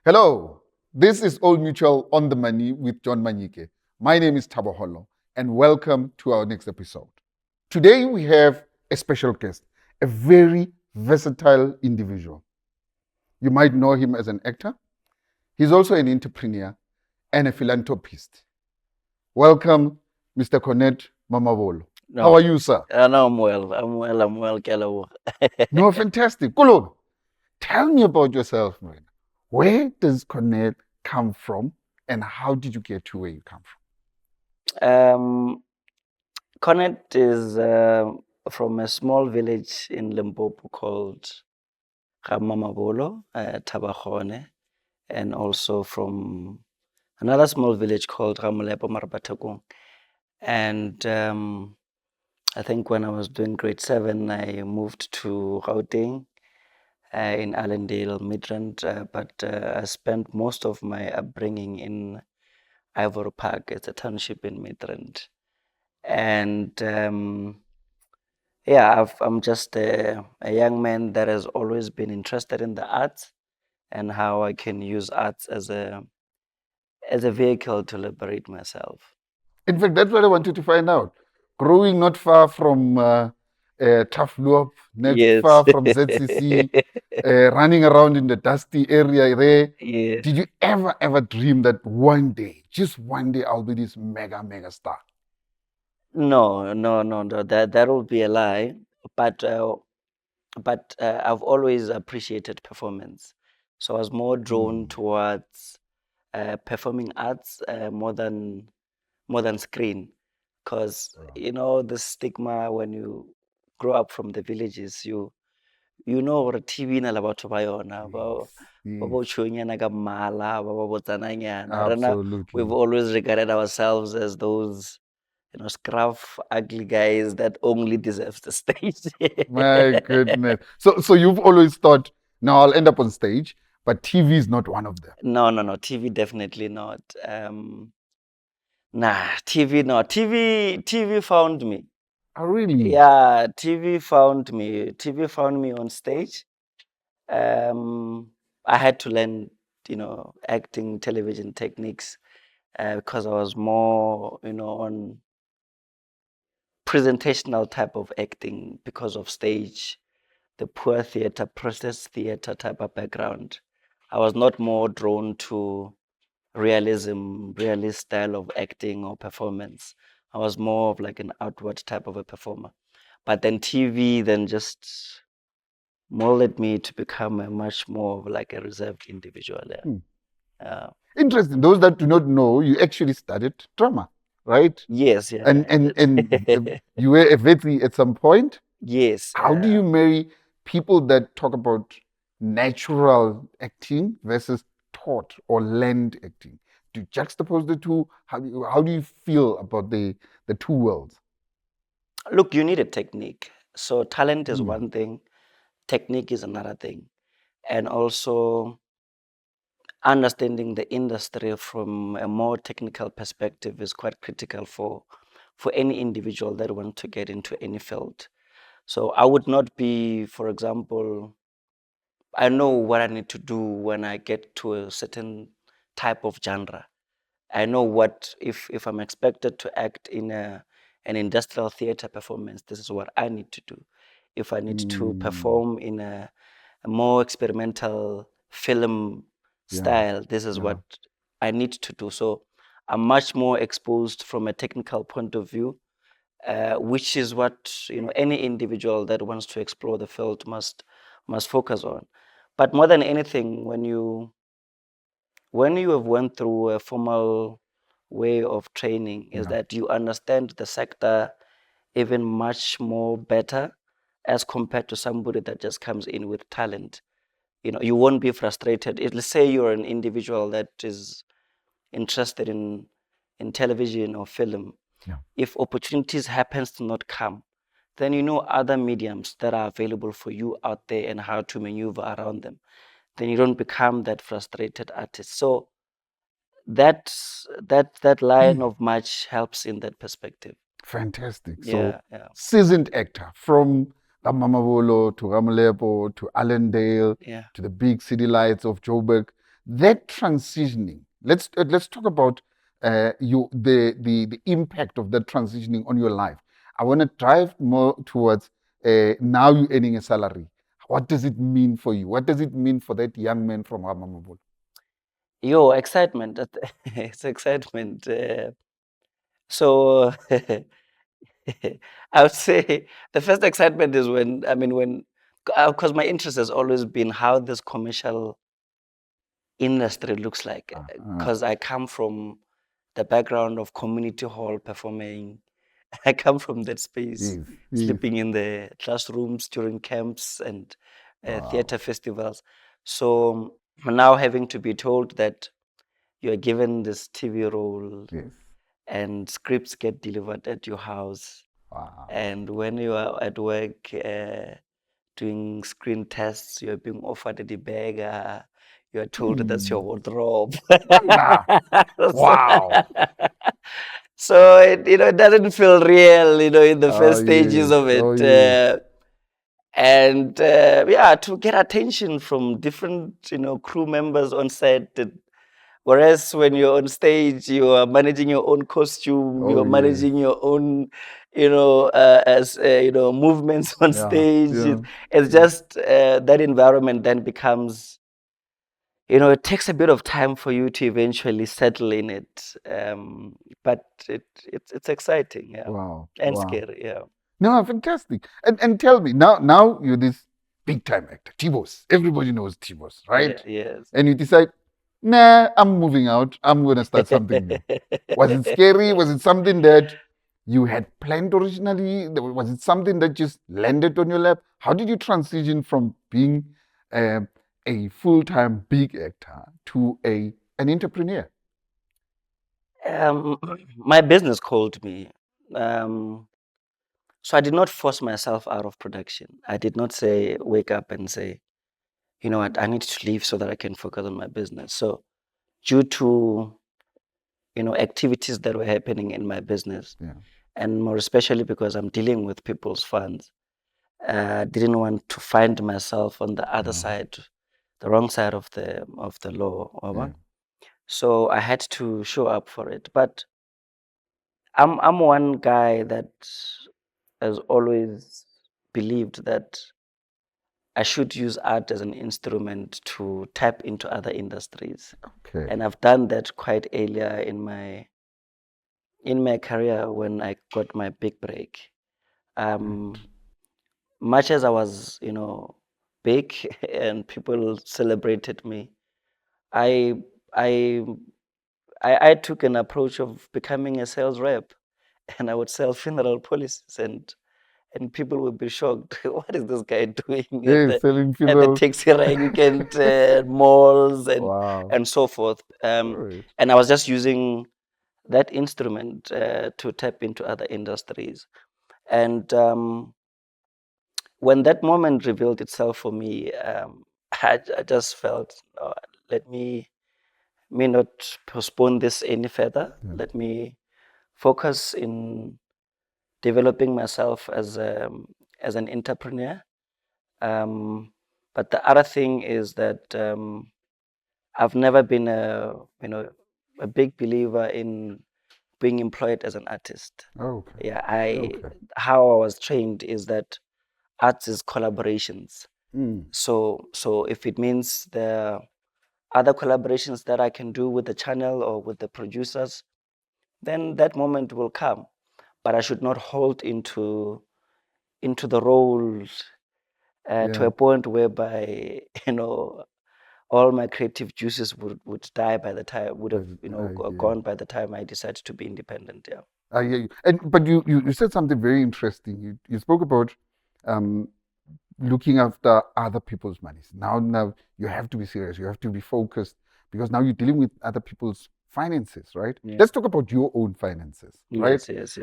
Hello, this is Old Mutual on the Money with John Manyike. My name is Thabo Hollo, and welcome to our next episode. Today we have a special guest, a very versatile individual. You might know him as an actor. He's also an entrepreneur and a philanthropist. Welcome, Mr. Cornet Mamabolo. No. How are you, sir? No, I'm well. Kelawo. No, fantastic. Kulog, tell me about yourself, man. Where does Cornet come from, and how did you get to where you come from? Cornet is from a small village in Limpopo called Mamabolo, Thabo Hollo, and also from another small village called Ramulepo Marbatakung. And I think when I was doing grade 7, I moved to Gauteng in Allendale, Midrand, but I spent most of my upbringing in Ivory Park. It's a township in Midrand. And I'm just a young man that has always been interested in the arts and how I can use arts as a vehicle to liberate myself. In fact, that's what I wanted to find out. Growing not far from Tough Loop, not Yes. far from ZCC, running around in the dusty area there. Yeah. Did you ever dream that one day, just one day, I'll be this mega star? No. That would be a lie. But I've always appreciated performance, so I was more drawn towards performing arts more than screen, because the stigma when you grow up from the villages, you know what TV na la batho ba yona ba tshonyana ka mmala ba botsananyana. I don't know, Absolutely. we've always regarded ourselves as those scruff, ugly guys that only deserves the stage. My goodness. So you've always thought, now I'll end up on stage, but TV is not one of them. No, TV definitely not. TV no. TV found me. Oh, really? Yeah, TV found me. TV found me on stage. I had to learn, acting, television techniques, because I was more, on presentational type of acting because of stage, the poor theater, process theater type of background. I was not more drawn to realist style of acting or performance. I was more of like an outward type of a performer. But then TV then just molded me to become a much more of like a reserved individual. Interesting. Those that do not know, you actually studied drama, right? Yes, yeah. And you were a veterinary at some point. Yes. How do you marry people that talk about natural acting versus taught or learned acting? Do you juxtapose the two? How do you feel about the two worlds? Look, you need a technique. So talent is one thing, technique is another thing. And also understanding the industry from a more technical perspective is quite critical for any individual that wants to get into any field. So I would not be, for example, I know what I need to do when I get to a certain type of genre. I know what, if I'm expected to act in an industrial theater performance, this is what I need to do. If I need to perform in a more experimental film style, this is what I need to do. So I'm much more exposed from a technical point of view, which is what any individual that wants to explore the field must focus on. But more than anything, when you have went through a formal way of training, is that you understand the sector even much more better as compared to somebody that just comes in with talent. You won't be frustrated. Let's say you're an individual that is interested in television or film. If opportunities happens to not come, then you know other mediums that are available for you out there and how to maneuver around them. Then you don't become that frustrated artist. So that line of march helps in that perspective. Fantastic. Yeah, So seasoned actor from Mamabolo to Ramolepo to Allendale Yeah. to the big city lights of Joburg. That transitioning. Let's talk about the impact of that transitioning on your life. I want to drive more towards now you earning a salary. What does it mean for you? What does it mean for that young man from Mamabolo? Yo, excitement. It's excitement. So I would say the first excitement is when, because my interest has always been how this commercial industry looks like. Because I come from the background of community hall performing. I come from that space, Yes, yes. sleeping in the classrooms during camps and Wow. theater festivals. So now having to be told that you are given this TV role Yes. and scripts get delivered at your house. Wow. And when you are at work doing screen tests, you're being offered a bag. You're told that's your wardrobe. Nah. Wow. So it doesn't feel real, in the Oh first stages yes. of Oh it. yes. And yeah, to get attention from different, crew members on set. Whereas when you're on stage, you are managing your own costume, Oh you're yes. managing your own, movements on Yeah. stage. Yeah. It's Yeah. just that environment then becomes, it takes a bit of time for you to eventually settle in it. But it's exciting, yeah, Wow. and Wow. scary, yeah. No, fantastic. And tell me now you're this big time actor, T-Boss. Everybody knows T-Boss, Yeah, right? yes. And you decide, nah, I'm moving out. I'm gonna start something new. Was it scary? Was it something that you had planned originally? Was it something that just landed on your lap? How did you transition from being um, a full-time big actor to an entrepreneur? Um, my business called me. Um, so I did not force myself out of production. I did not say, wake up and say, you know what, I need to leave so that I can focus on my business. So due to, activities that were happening in my business, Yeah. and more especially because I'm dealing with people's funds, I didn't want to find myself on the other Yeah. side, the wrong side of the law. Yeah. So I had to show up for it. But I'm one guy that has always believed that I should use art as an instrument to tap into other industries. Okay. And I've done that quite earlier in my career when I got my big break. Um, much as I was, big and people celebrated me, I I I took an approach of becoming a sales rep, and I would sell funeral policies, and people would be shocked. What is this guy doing Yeah, selling at the funeral. taxi rank and malls Wow. and so forth? All right. And I was just using that instrument to tap into other industries. And when that moment revealed itself for me, I just felt, let me not postpone this any further. Yeah. Let me focus in developing myself as an entrepreneur. But the other thing is that I've never been a big believer in being employed as an artist. Okay. Yeah, I Okay. how I was trained is that arts is collaborations. Mm. So if it means there are other collaborations that I can do with the channel or with the producers, then that moment will come. But I should not hold into the role to Yeah. a point whereby all my creative juices would die by the time would have I hear you. gone by the time I decided to be independent. Yeah. I hear you. And but you said something very interesting. You spoke about um, looking after other people's monies. Now you have to be serious. You have to be focused because now you're dealing with other people's finances, right? Yeah. Let's talk about your own finances, right? Yes.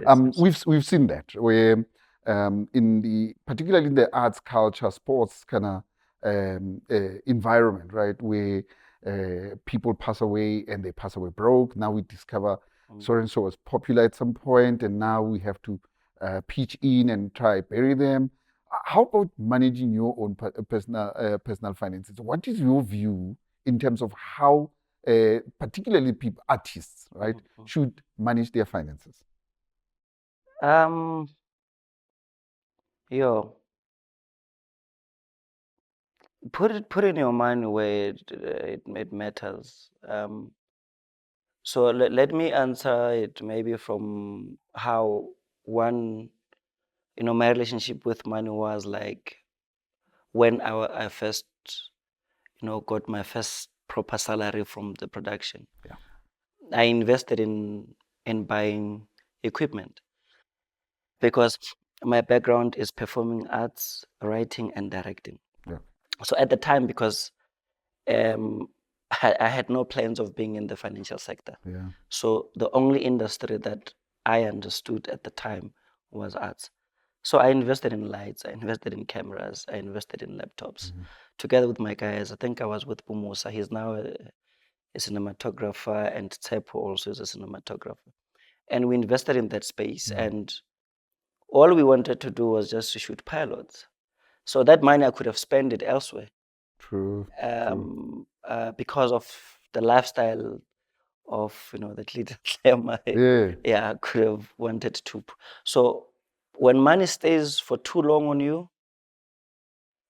We've seen that where particularly in the arts, culture, sports kind of environment, right, where people pass away and they pass away broke. Now we discover so and so was popular at some point, and now we have to pitch in and try bury them. How about managing your own personal finances? What is your view in terms of how, particularly people, artists, right, Mhm. should manage their finances? Um, yo, put in your mind where it matters. So let me answer it maybe from how one, my relationship with money was like when I first, got my first proper salary from the production. Yeah, I invested in buying equipment because my background is performing arts, writing, and directing. yeah, So at the time, because um, I had no plans of being in the financial sector. yeah. So the only industry that I understood at the time was arts. So I invested in lights, I invested in cameras, I invested in laptops. Mhm. Together with my guys, I think I was with Pumusa. He's now a cinematographer, and Tsepo also is a cinematographer. And we invested in that space, Yeah, and all we wanted to do was just to shoot pilots. So that money I could have spent it elsewhere, true, true. because of the lifestyle of that little Clema. Yeah, Yeah, I could have wanted to. So when money stays for too long on you,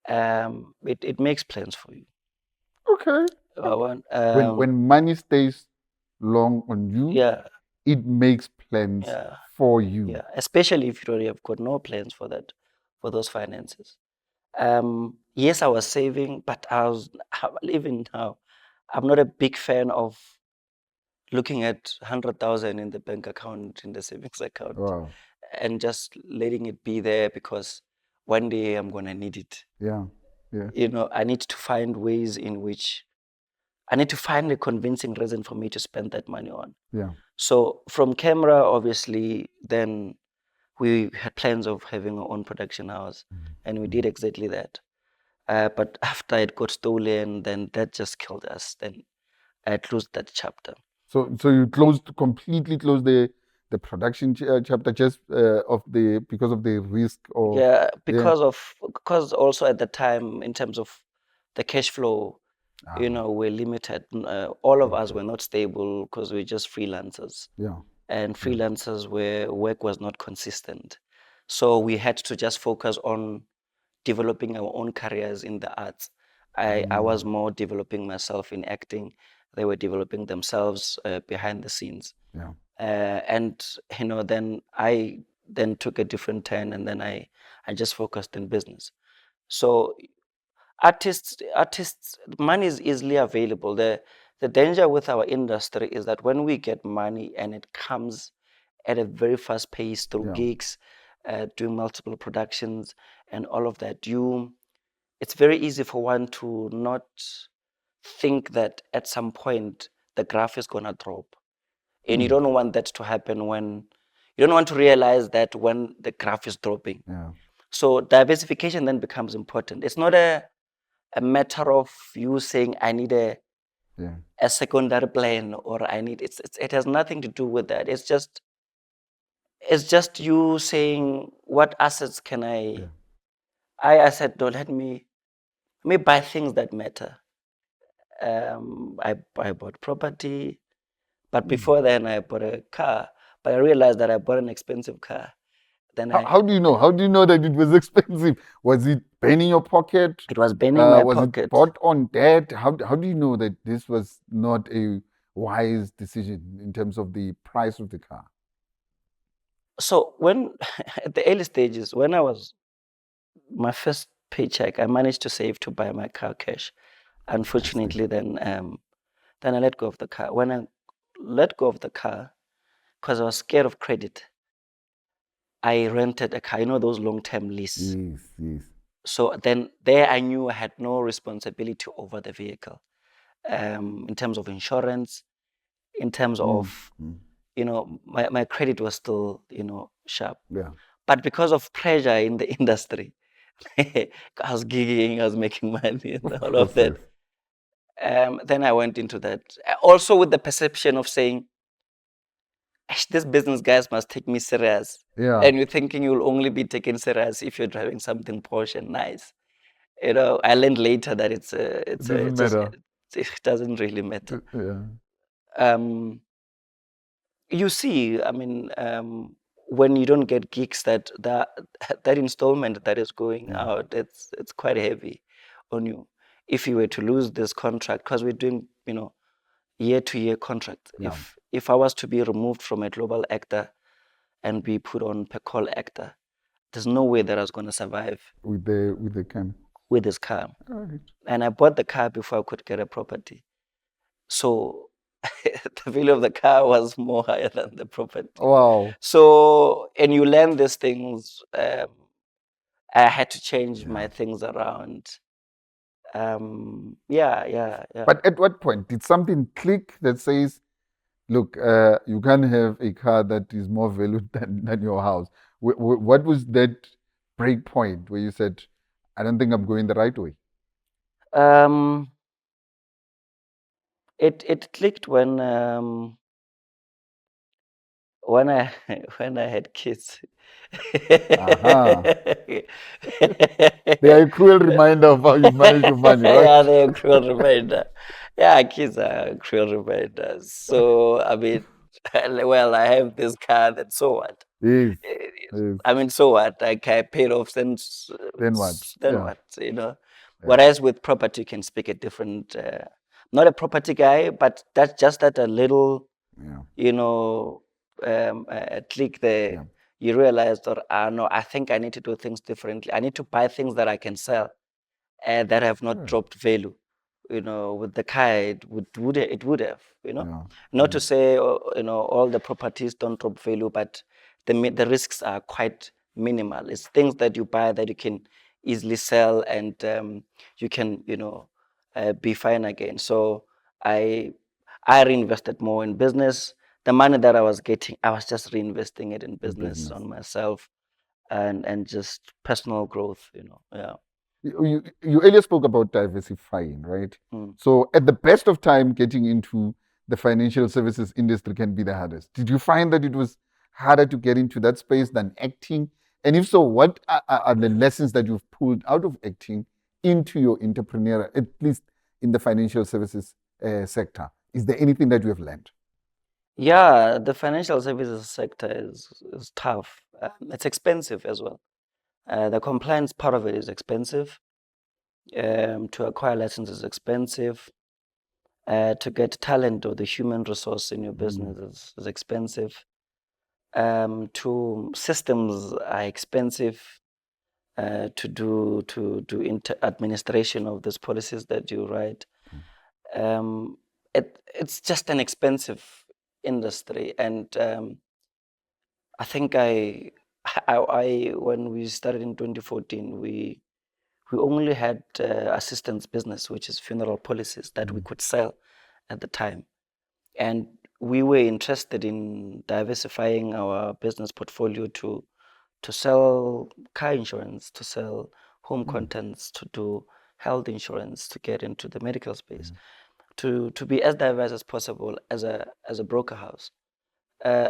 it makes plans for you. okay. When money stays long on you, Yeah, it makes plans yeah, for you. yeah. Especially if you have got no plans for that, for those finances. Yes, I was saving, but even now, I'm not a big fan of looking at 100,000 in the bank account, in the savings account, Wow. and just letting it be there because one day I'm gonna need it. Yeah, yeah, I need to find ways in which I need to find a convincing reason for me to spend that money on. yeah. So from camera, obviously, then we had plans of having our own production house, and we did exactly that. But after it got stolen, then that just killed us. Then I closed that chapter. So you completely closed the production chapter just of the because of the risk of, Yeah, yeah. because also at the time, in terms of the cash flow, Ah, we're limited. All of us okay. were not stable because we're just freelancers, Yeah, and yeah. freelancers where work was not consistent. So we had to just focus on developing our own careers in the arts. I was more developing myself in acting. They were developing themselves behind the scenes. Yeah. And then I then took a different turn, and then I just focused in business. So artists money is easily available. The danger with our industry is that when we get money and it comes at a very fast pace through Yeah. gigs, doing multiple productions and all of that, it's very easy for one to not think that at some point the graph is going to drop. And you Hmm. don't want that to happen when you don't want to realize that when the graph is dropping. Yeah. So diversification then becomes important. It's not a matter of you saying I need Yeah. a secondary plan, or I need it has nothing to do with that. It's just you saying what assets can Yeah. I said no, let me buy things that matter. I bought property, but Hmm. before then I bought a car. But I realized that I bought an expensive car. Then How do you know? How do you know that it was expensive? Was it pain in your pocket? it was burning my Was it pocket. bought on debt? How do you know that this was not a wise decision in terms of the price of the car? So when at the early stages, when I was my first paycheck, I managed to save to buy my car cash. Fantastic. Unfortunately, then I let go of the car. When I let go of the car, because I was scared of credit, I rented a car. Those long-term lease. Yes, yes. So then there, I knew I had no responsibility over the vehicle, in terms of insurance, in terms Mm, of mm. my credit was still sharp. Yeah. But because of pressure in the industry, I was gigging, I was making money, and Of all of course, yes. that. Then I went into that. Also with the perception of saying, These business guys must take me serious. Yeah. And you're thinking you'll only be taken serious if you're driving something Porsche and nice. You know, I learned later that It doesn't matter. it doesn't really matter. Yeah. Um, you see, I mean, when you don't get gigs, that installment that is going Yeah. out, it's quite heavy on you. If you were to lose this contract, because we're doing, year-to-year contracts. Yeah. If I was to be removed from a global actor and be put on per call actor, there's no way that I was going to survive With the cam. with this car. All right. And I bought the car before I could get a property. So the value of the car was more higher than the property. Wow. So, and you learn these things. I had to change my Yeah. things around. Yeah. But at what point did something click that says, look, you can't have a car that is more valued than your house? What was that break point where you said, I don't think I'm going the right way? Um, it clicked when I when I had kids. Aha. They are a cruel reminder of how you manage your money, right? Yeah, they're a cruel reminder. Yeah, kids are cruel reminders. So I mean, well, I have this car. That so what? Yes. Yes. I mean, so what? Like I paid off, then Then what? then Yeah. what? You know. Yeah. Whereas with property, you can speak a different. Not a property guy, but that's just that a little, Yeah. click there. Yeah. You realize that no, I think I need to do things differently. I need to buy things that I can sell that have not Sure. dropped value. With the car, it would have. Yeah. Not to say all the properties don't drop value, but the risks are quite minimal. It's things that you buy that you can easily sell, and you can be fine again. So I reinvested more in business. The money that I was getting, I was just reinvesting it in In business business. on myself and just personal growth. Yeah. You earlier spoke about diversifying, right? Mm. So at the best of time, getting into the financial services industry can be the hardest. Did you find that it was harder to get into that space than acting? And if so, what are the lessons that you've pulled out of acting into your entrepreneurial, at least in the financial services sector? Is there anything that you have learned? Yeah, the financial services sector is tough. It's expensive as well. The compliance part of it is expensive. To acquire license is expensive. To get talent or the human resource in your business is expensive. To systems are expensive. To do administration of these policies that you write. It's just an expensive industry, and I think when we started in 2014, we only had assistance business, which is funeral policies that we could sell at the time, and we were interested in diversifying our business portfolio to sell car insurance, to sell home contents, to do health insurance, to get into the medical space, to be as diverse as possible as a broker house. Uh,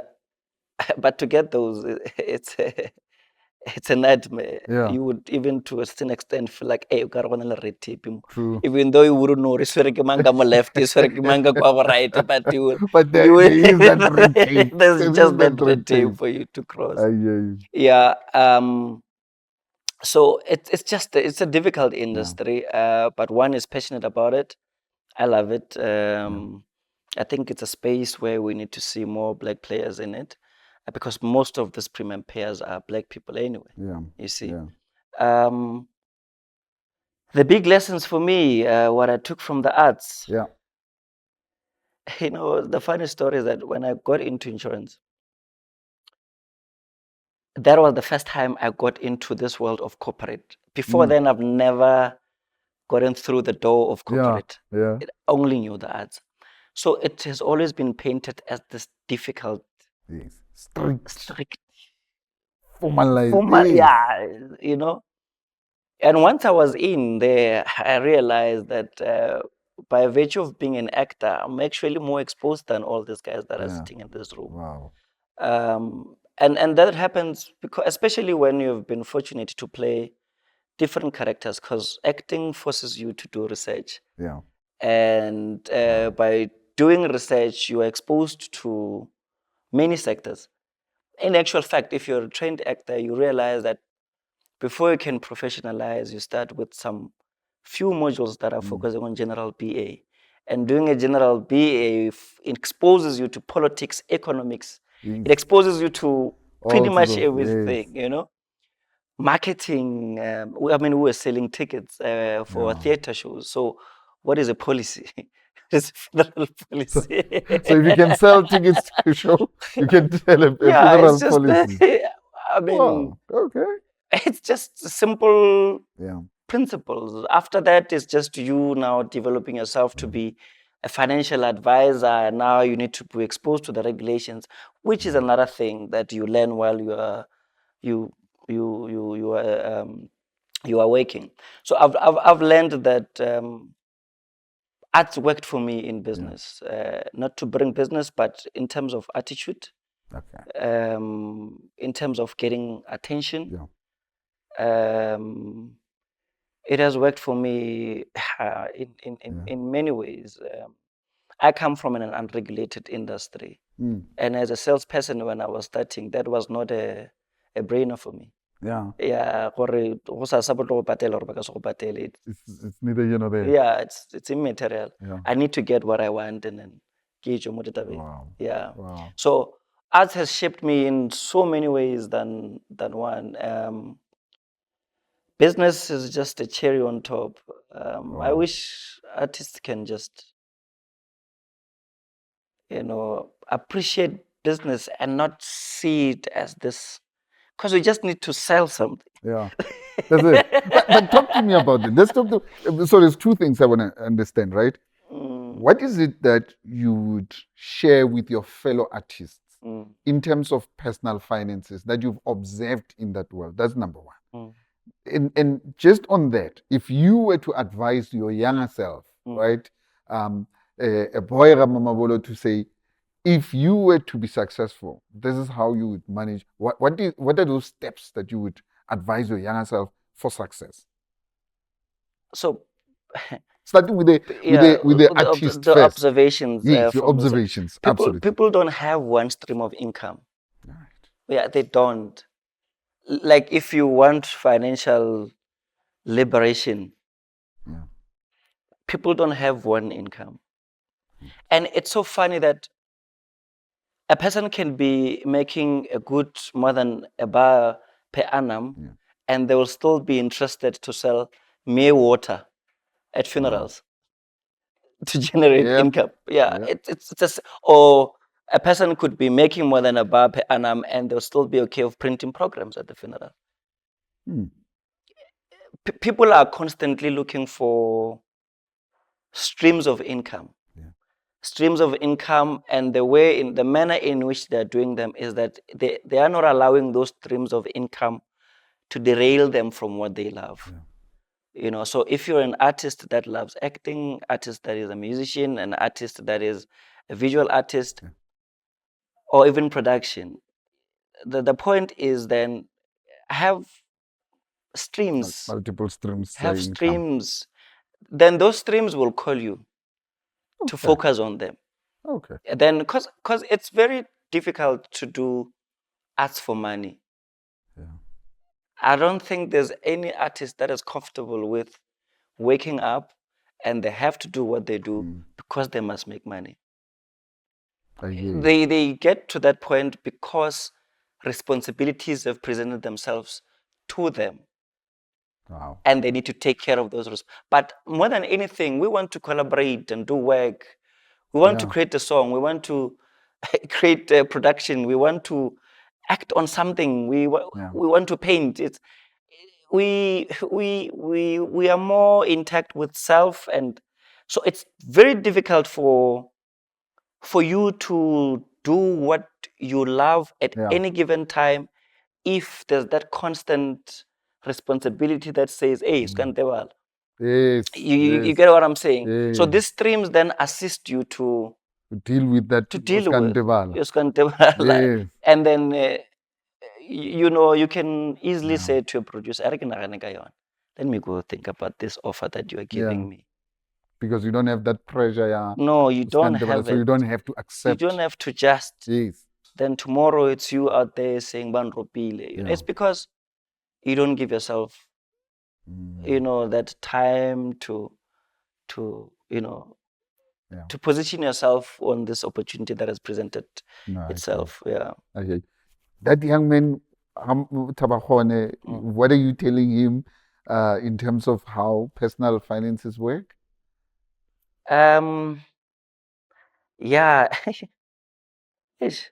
but to get those, it's a nightmare. Yeah, You would even to a certain extent feel like, hey, you got one red tape. true. Even though you wouldn't know, it's very manga mo left, it's very manga kwa right, but But you there is that red tape. there's There just is that that red red tape tape. for you to cross. I hear you. Yeah. So it's just it's a difficult industry, but one is passionate about it. I love it. I think it's a space where we need to see more black players in it, because most of these premium payers are black people anyway. Yeah. You see. Yeah. The big lessons for me, what I took from the arts, Yeah. the funny story is that when I got into insurance, that was the first time I got into this world of corporate. Before then, I've never gotten through the door of Yeah. corporate. Yeah. It only knew the arts. So it has always been painted as this difficult, Yes. strict, Formalized. formal, Yes. yeah. And once I was in there, I realized that by virtue of being an actor, I'm actually more exposed than all these guys that are Yeah. sitting in this room. Wow. And that happens because, especially when you've been fortunate to play different characters, because acting forces you to do research. Yeah. And by doing research, you are exposed to many sectors. In actual fact, if you're a trained actor, you realize that before you can professionalize, you start with some few modules that are focusing on general BA. And doing a general BA exposes you to politics, economics. Yes. It exposes you to pretty All much sorts of, everything, Marketing. I mean, we were selling tickets for theater shows. So, what is a policy? It's a federal So, policy. so if you can sell tickets to a show, you can tell a Yeah, it's federal just, policy. I mean, Wow. Okay. it's just simple Yeah. principles. After that, it's just you now developing yourself to be a financial advisor. And now you need to be exposed to the regulations, which is another thing that you learn while you are you you you you are you are working. So I've learned that arts worked for me in business, not to bring business, but in terms of attitude, Okay. in terms of getting attention. Yeah. Um, it has worked for me Yeah. in many ways. I come from an unregulated industry. Mm. And as a salesperson, when I was starting, that was not a brainer for me. Yeah. Yeah, gore go sa support go patela gore ba ka se go patele. It's neither here nor there. Yeah, it's immaterial. Yeah. I need to get what I want and then ke tswe mo ditabeng. Wow. Yeah. Wow. So art has shaped me in so many ways than one. Business is just a cherry on top. I Wow. wish artists can just, appreciate business and not see it as this, because we just need to sell something. Yeah. That's it. But talk to me about it. Let's talk to. So there's two things I want to understand, right? What is it that you would share with your fellow artists in terms of personal finances that you've observed in that world? That's number one. And just on that, if you were to advise your younger self, right, a boy Mamabolo, to say, if you were to be successful, this is how you would manage. What are those steps that you would advise your younger self for success? So, starting with the artist the first. observations. Yes, your from the- observations. People, Absolutely. people don't have one stream of income. Right. Yeah, they don't. Like if you want financial liberation, people don't have one income. And it's so funny that a person can be making a good more than a bar per annum, and they will still be interested to sell mere water at funerals to generate income. Yeah, it's just, or a person could be making more than a bar per annum, and they'll still be okay with printing programs at the funeral. People are constantly looking for streams of income. Streams of income, and the manner in which they're doing them is that they are not allowing those streams of income to derail them from what they love. So if you're an artist that loves acting, artist that is a musician, an artist that is a visual artist, or even production, the point is then have streams. Multiple streams. Have streams. Then those streams will call you to focus on them. Okay. Then, because it's very difficult to do arts for money. I don't think there's any artist that is comfortable with waking up and they have to do what they do because they must make money. They get to that point because responsibilities have presented themselves to them. Wow. And they need to take care of those. But more than anything, we want to collaborate and do work. We want to create a song. We want to create a production. We want to act on something. We want to paint. We are more intact with self, and so it's very difficult for you to do what you love at any given time if there's that constant responsibility that says, "Hey, Yes. you get what I'm saying?" Yes. So these streams then assist you to deal with that. to deal with. Oskantebala. Yes. Yes. And then, you know, you can easily Yeah. say to your producer, "Are ke nagane ka yona. Let me go think about this offer that you are giving Yeah. me." Because you don't have that pressure, yeah. No, you don't Oskantebala, have so you it. don't have to You accept. don't have to just. Yes. Then tomorrow it's you out there saying "Banropile." Yeah. It's because you don't give yourself, you know, that time to you know, Yeah. to position yourself on this opportunity that has presented No, itself. Yeah. okay. That young man, Thabo Hollo, what are you telling him in terms of how personal finances work? Yeah. Ish.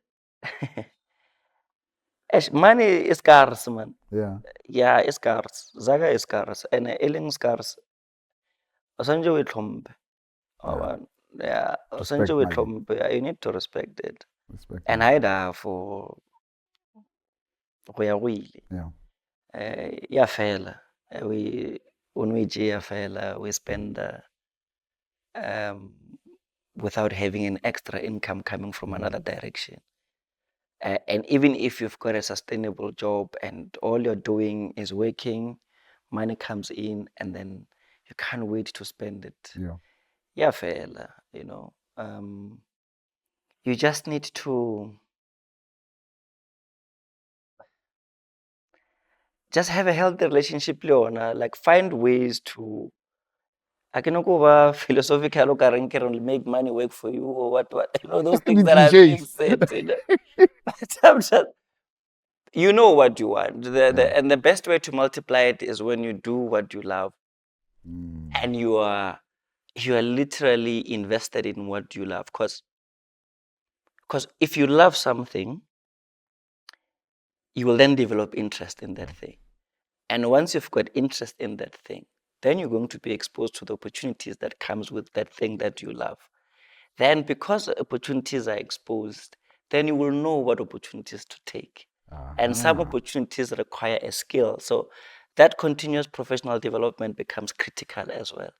Ish. Money is scarce, man. Yeah. Yeah, it's scarce. Zaga is scarce. And ailing scarce. Osanjo with tlhompe. Yeah. Yeah. Respect Osanjo with money. tlhompe. Yeah, you need to respect it. Respect And money. I da for go ya go ile. Yeah. Ya fela. We when we ya fela, we spend um, without having an extra income coming from another direction. And even if you've got a sustainable job and all you're doing is working, money comes in, and then you can't wait to spend it. Yeah. Yeah, fella, you know. You just need to just have a healthy relationship, Leona. Like find ways to. I cannot go over philosophical or make money work for you or what. You know those things The that are being cliches. said. You know? But I'm just, you know what you want. Yeah. And the best way to multiply it is when you do what you love Mm. and you are literally invested in what you love. Because if you love something, you will then develop interest in that thing. And once you've got interest in that thing, then you're going to be exposed to the opportunities that comes with that thing that you love. Then because opportunities are exposed, then you will know what opportunities to take. And some opportunities require a skill. So that continuous professional development becomes critical as well.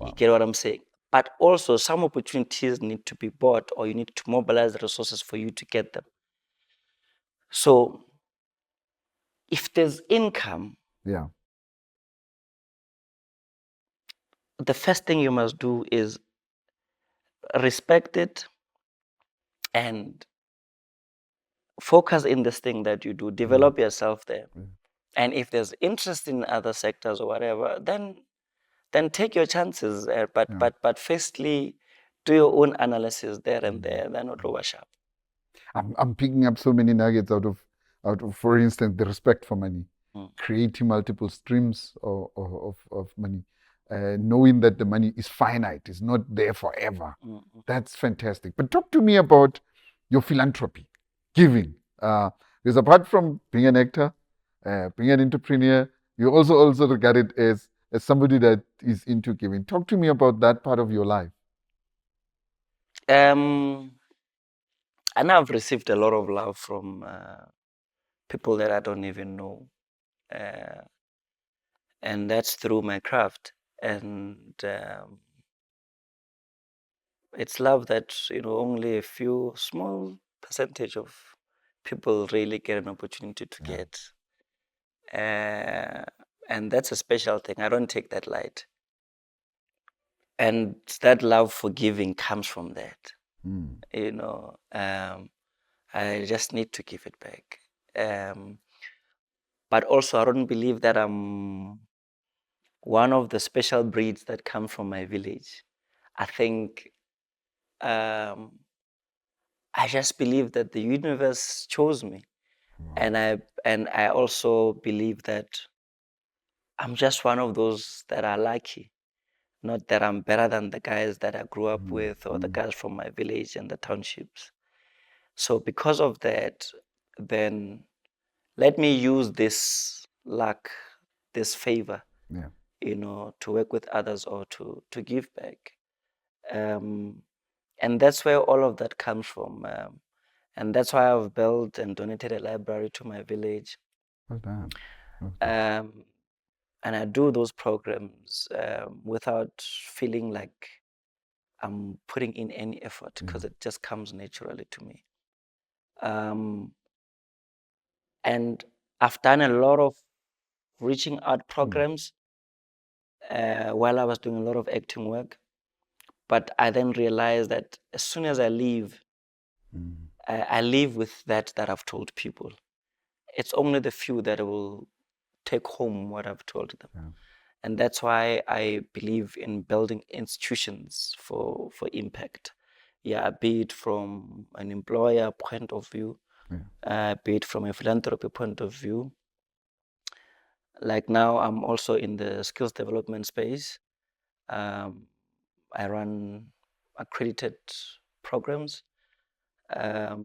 You get what I'm saying? But also some opportunities need to be bought or you need to mobilize the resources for you to get them. So if there's income, Yeah. the first thing you must do is respect it and focus in this thing that you do. Develop yourself there. And if there's interest in other sectors or whatever, then take your chances. But firstly, do your own analysis there and there. Then it'll wash up. I'm picking up so many nuggets out of, for instance, the respect for money, creating multiple streams of money, knowing that the money is finite, it's not there forever. That's fantastic. But talk to me about your philanthropy, giving. Because apart from being an actor, being an entrepreneur, you also regarded as somebody that is into giving. Talk to me about that part of your life. And I've received a lot of love from people that I don't even know. And that's through my craft. And it's love that, you know, only a few small percentage of people really get an opportunity to get. And that's a special thing. I don't take that light. And that love for giving comes from that. You know, I just need to give it back. But also, I don't believe that I'm one of the special breeds that come from my village. I think I just believe that the universe chose me. And I also believe that I'm just one of those that are lucky. Not that I'm better than the guys that I grew up with or the guys from my village and the townships. So because of that, then let me use this luck, this favor, Yeah. you know, to work with others or to give back. And that's where all of that comes from. And that's why I've built and donated a library to my village. Well done. And I do those programs without feeling like I'm putting in any effort because it just comes naturally to me. And I've done a lot of reaching out programs while I was doing a lot of acting work. But I then realized that as soon as I leave, I leave with that I've told people. It's only the few that will take home what I've told them. Yeah. And that's why I believe in building institutions for impact. Yeah, be it from an employer point of view, be it from a philanthropy point of view. Like now, I'm also in the skills development space. I run accredited programs in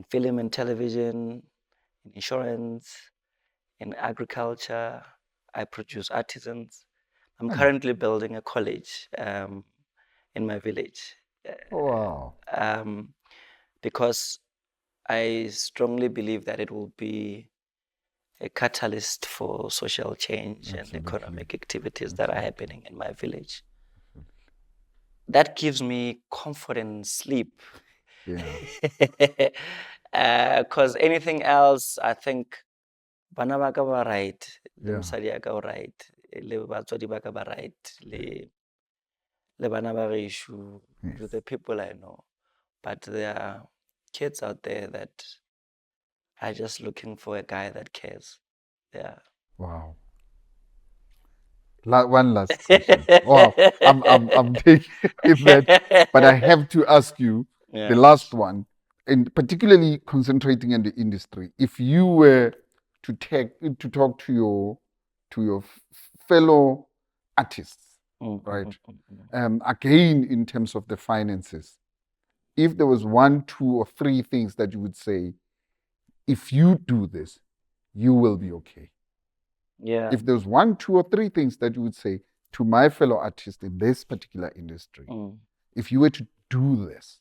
film and television, in insurance, in agriculture. I produce artisans. I'm currently building a college in my village Wow. because I strongly believe that it will be a catalyst for social change and economic activities that are happening in my village. That gives me comfort and sleep. Yeah. Because anything else, I think, bana ba ka ba right, le Yeah. mosadi ya ka o right, le batswadi ba ka ba right, le bana ba gešo, to the people I know. But there are kids out there that are just looking for a guy that cares. Yeah. Wow. One last question. Wow, I'm taking with that, but I have to ask you the Yeah. last one, and particularly concentrating on the industry. If you were to talk to your fellow artists, right? Again, in terms of the finances, if there was 1, 2, or 3 things that you would say, if you do this, you will be okay. Yeah. If there's 1, 2, or 3 things that you would say to my fellow artist in this particular industry, if you were to do this,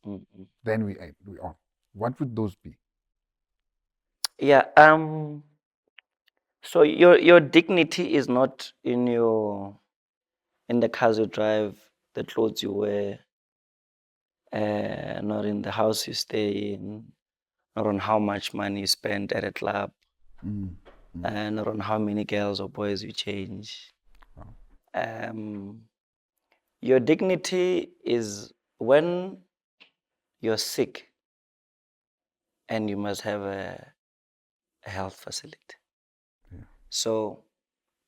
then we on. What would those be? Yeah. So your dignity is not in the cars you drive, the clothes you wear, not in the house you stay in, not on how much money you spend at a club, and not on how many girls or boys you change. Your dignity is when you're sick and you must have a health facility. So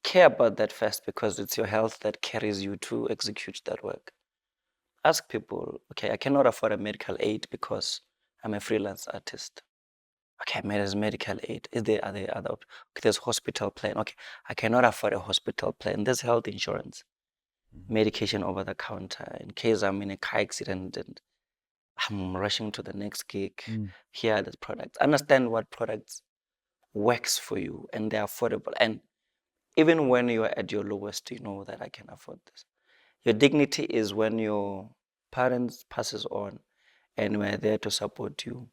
care about that first, because it's your health that carries you to execute that work. Ask people, okay, I cannot afford a medical aid because I'm a freelance artist. Okay, there's medical aid. Are there other? Okay, there's hospital plan. Okay, I cannot afford a hospital plan. There's health insurance, medication over the counter in case I'm in a car accident and I'm rushing to the next gig. Here are the products. Understand what products works for you and they're affordable. And even when you're at your lowest, you know that I can afford this. Your dignity is when your parents passes on and we're there to support you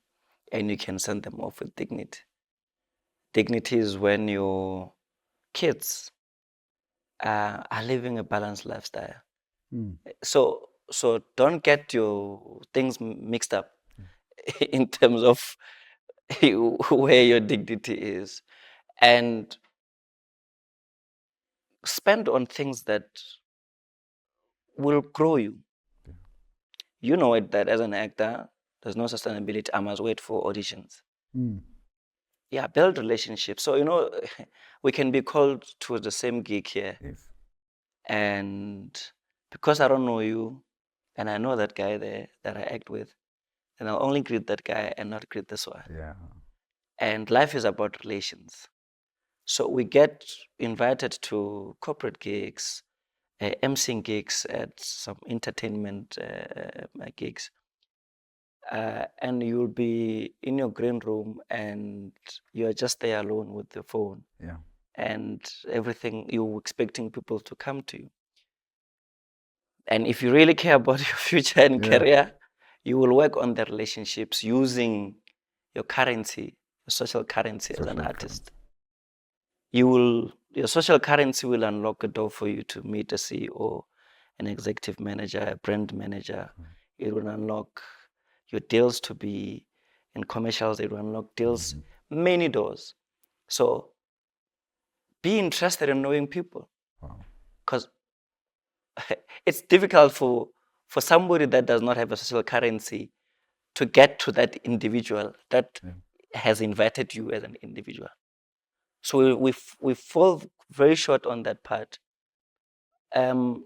and you can send them off with dignity. Dignity is when your kids are living a balanced lifestyle. So don't get your things mixed up in terms of where your dignity is, and spend on things that will grow you. You know it that as an actor, there's no sustainability. I must wait for auditions. Yeah, build relationships. So, we can be called to the same gig here. Yes. And because I don't know you and I know that guy there that I act with, then I'll only greet that guy and not greet this one. Yeah. And life is about relations. So we get invited to corporate gigs, emceeing gigs at some entertainment gigs. And you'll be in your green room and you're just there alone with the phone. Yeah. And everything, you're expecting people to come to you. And if you really care about your future and career, you will work on the relationships using your currency, your social currency as an artist. Your social currency will unlock a door for you to meet a CEO an executive manager, a brand manager. It will unlock your deals to be in commercials. It will unlock deals, many doors. So be interested in knowing people, because it's difficult for somebody that does not have a social currency to get to that individual that has invited you as an individual. So we fall very short on that part. And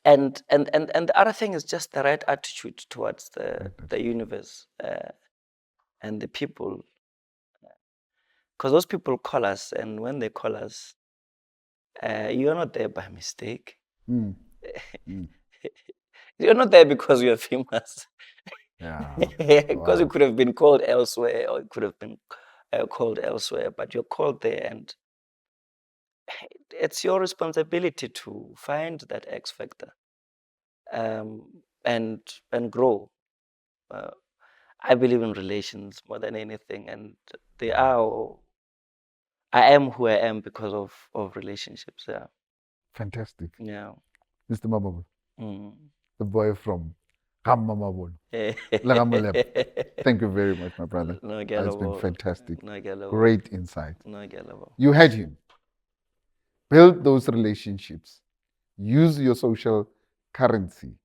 the other thing is just the right attitude towards the universe and the people, because those people call us, and when they call us, you're not there by mistake. You're not there because you're famous. Because you could have been called elsewhere, or it could have been called elsewhere, but you're called there, and it's your responsibility to find that X factor, and grow. I believe in relations more than anything, and I am who I am because of relationships. Yeah. Fantastic. Yeah. Mr. Mamabolo, Mm. the boy from Mamabolo. Thank you very much, my brother. It's been fantastic. Great insight. You had him. Build those relationships. Use your social currency.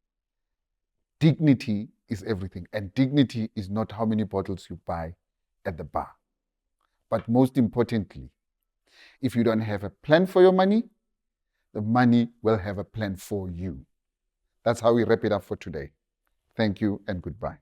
Dignity is everything. And dignity is not how many bottles you buy at the bar. But most importantly, if you don't have a plan for your money, the money will have a plan for you. That's how we wrap it up for today. Thank you and goodbye.